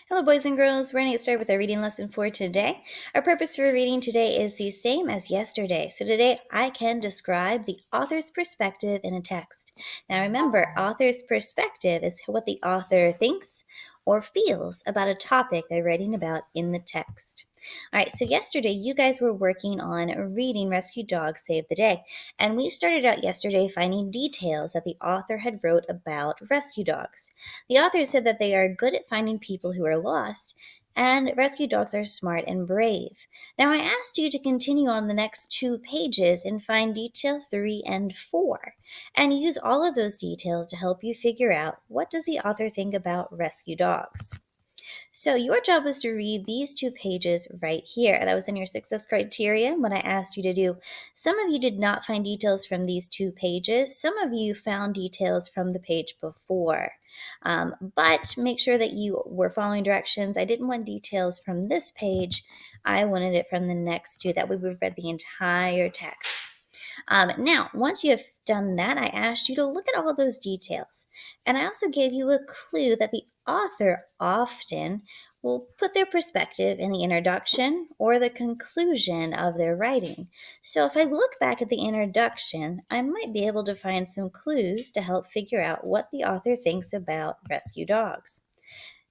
Hello, boys and girls. We're going to get started with our reading lesson for today. Our purpose for reading today is the same as yesterday. So today I can describe the author's perspective in a text. Now remember, author's perspective is what the author thinks or feels about a topic they're writing about in the text. All right, so yesterday you guys were working on reading Rescue Dogs Save the Day, and we started out yesterday finding details that the author had wrote about rescue dogs. The author said that they are good at finding people who are lost, and rescue dogs are smart and brave. Now, I asked you to continue on the next 2 pages and find detail 3 and 4, and use all of those details to help you figure out what does the author think about rescue dogs. So your job was to read these 2 pages right here. That was in your success criteria, what I asked you to do. Some of you did not find details from these 2 pages. Some of you found details from the page before. But make sure that you were following directions. I didn't want details from this page. I wanted it from the next 2. That way we've read the entire text. Now, once you have done that, I asked you to look at all those details. And I also gave you a clue that the author often will put their perspective in the introduction or the conclusion of their writing. So if I look back at the introduction, I might be able to find some clues to help figure out what the author thinks about rescue dogs.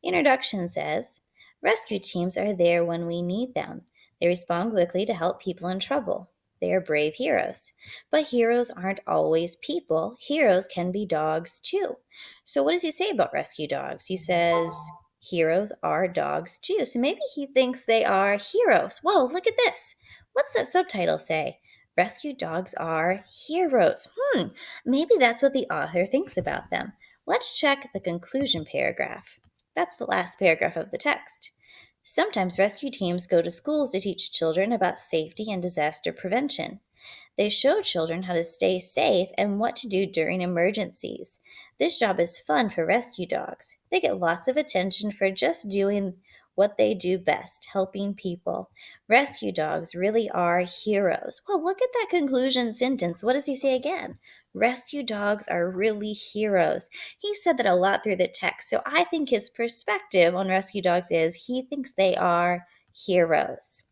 The introduction says, rescue teams are there when we need them. They respond quickly to help people in trouble. They are brave heroes. But heroes aren't always people. Heroes can be dogs too. So what does he say about rescue dogs? He says heroes are dogs too. So maybe he thinks they are heroes. Whoa, look at this. What's that subtitle say? Rescue dogs are heroes. Maybe that's what the author thinks about them. Let's check the conclusion paragraph. That's the last paragraph of the text. Sometimes rescue teams go to schools to teach children about safety and disaster prevention. They show children how to stay safe and what to do during emergencies. This job is fun for rescue dogs. They get lots of attention for just doing what they do best, helping people. Rescue dogs really are heroes. Well, look at that conclusion sentence. What does he say again? Rescue dogs are really heroes. He said that a lot through the text, so I think his perspective on rescue dogs is he thinks they are heroes.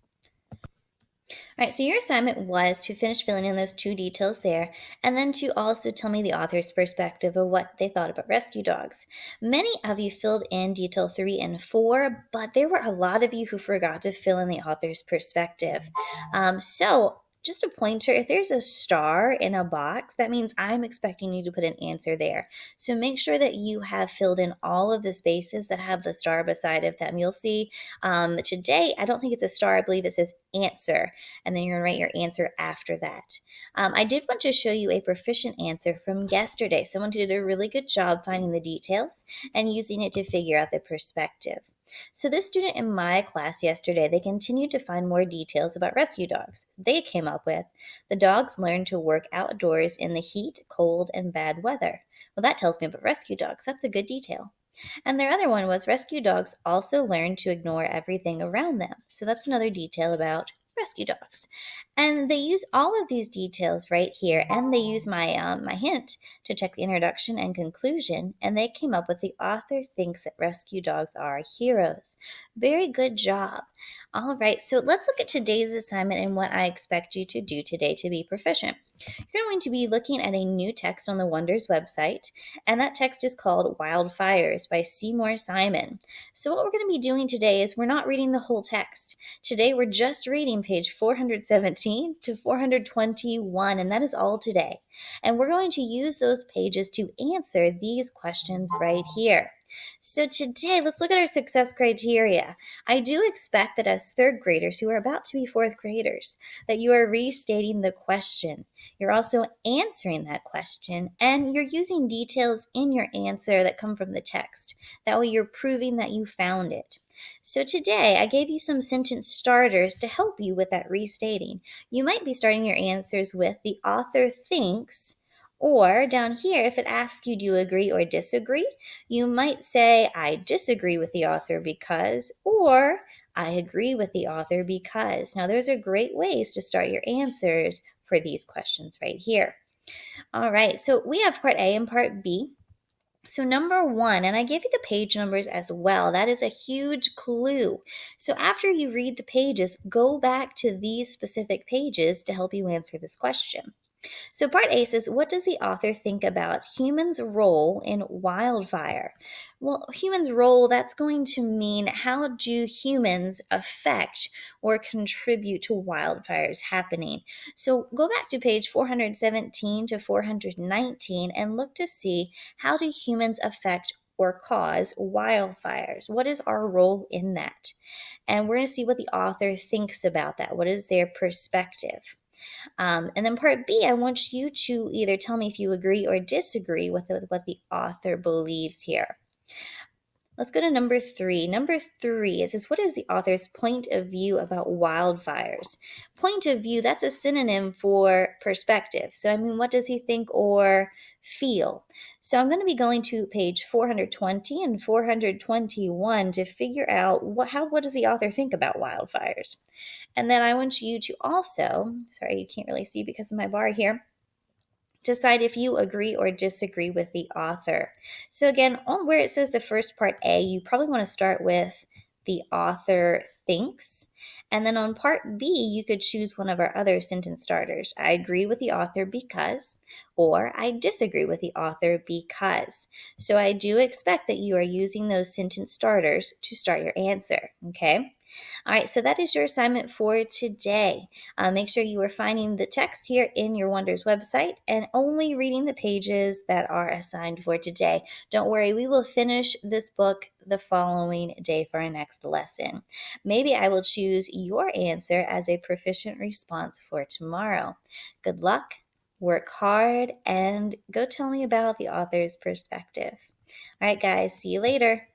All right, so your assignment was to finish filling in those 2 details there, and then to also tell me the author's perspective of what they thought about rescue dogs. Many of you filled in detail 3 and 4, but there were a lot of you who forgot to fill in the author's perspective. So just a pointer, if there's a star in a box, that means I'm expecting you to put an answer there. So make sure that you have filled in all of the spaces that have the star beside of them. You'll see today, I don't think it's a star, I believe it says answer, and then you're going to write your answer after that. I did want to show you a proficient answer from yesterday. Someone who did a really good job finding the details and using it to figure out the perspective. So this student in my class yesterday, they continued to find more details about rescue dogs. They came up with, the dogs learn to work outdoors in the heat, cold, and bad weather. Well, that tells me about rescue dogs. That's a good detail. And their other one was rescue dogs also learn to ignore everything around them. So that's another detail about rescue dogs. And they use all of these details right here, and they use my hint to check the introduction and conclusion, and they came up with the author thinks that rescue dogs are heroes. Very good job. All right, so let's look at today's assignment and what I expect you to do today to be proficient. You're going to be looking at a new text on the Wonders website, and that text is called Wildfires by Seymour Simon. So what we're going to be doing today is we're not reading the whole text. Today we're just reading page 417 to 421, and that is all today. And we're going to use those pages to answer these questions right here. So today, let's look at our success criteria. I do expect that as 3rd graders who are about to be 4th graders, that you are restating the question. You're also answering that question, and you're using details in your answer that come from the text. That way you're proving that you found it. So today, I gave you some sentence starters to help you with that restating. You might be starting your answers with the author thinks, or down here, if it asks you, do you agree or disagree, you might say, I disagree with the author because, or I agree with the author because. Now, those are great ways to start your answers for these questions right here. All right, so we have part A and part B. So number 1, and I give you the page numbers as well. That is a huge clue. So after you read the pages, go back to these specific pages to help you answer this question. So part A says, what does the author think about humans' role in wildfire? Well, humans' role, that's going to mean how do humans affect or contribute to wildfires happening? So go back to page 417 to 419 and look to see, how do humans affect or cause wildfires? What is our role in that? And we're going to see what the author thinks about that. What is their perspective? And then part B, I want you to either tell me if you agree or disagree with what the author believes here. Let's go to number 3. Number 3, it says, what is the author's point of view about wildfires? Point of view, that's a synonym for perspective. So, I mean, what does he think or feel? So I'm going to be going to page 420 and 421 to figure out what does the author think about wildfires? And then I want you to also, sorry, you can't really see because of my bar here, decide if you agree or disagree with the author. So again, on where it says the first part A, you probably want to start with the author thinks. And then on part B, you could choose one of our other sentence starters. I agree with the author because, or I disagree with the author because. So I do expect that you are using those sentence starters to start your answer, okay? All right, so that is your assignment for today. Make sure you are finding the text here in your Wonders website and only reading the pages that are assigned for today. Don't worry, we will finish this book the following day for our next lesson. Maybe I will choose your answer as a proficient response for tomorrow. Good luck, work hard, and go tell me about the author's perspective. All right, guys, see you later.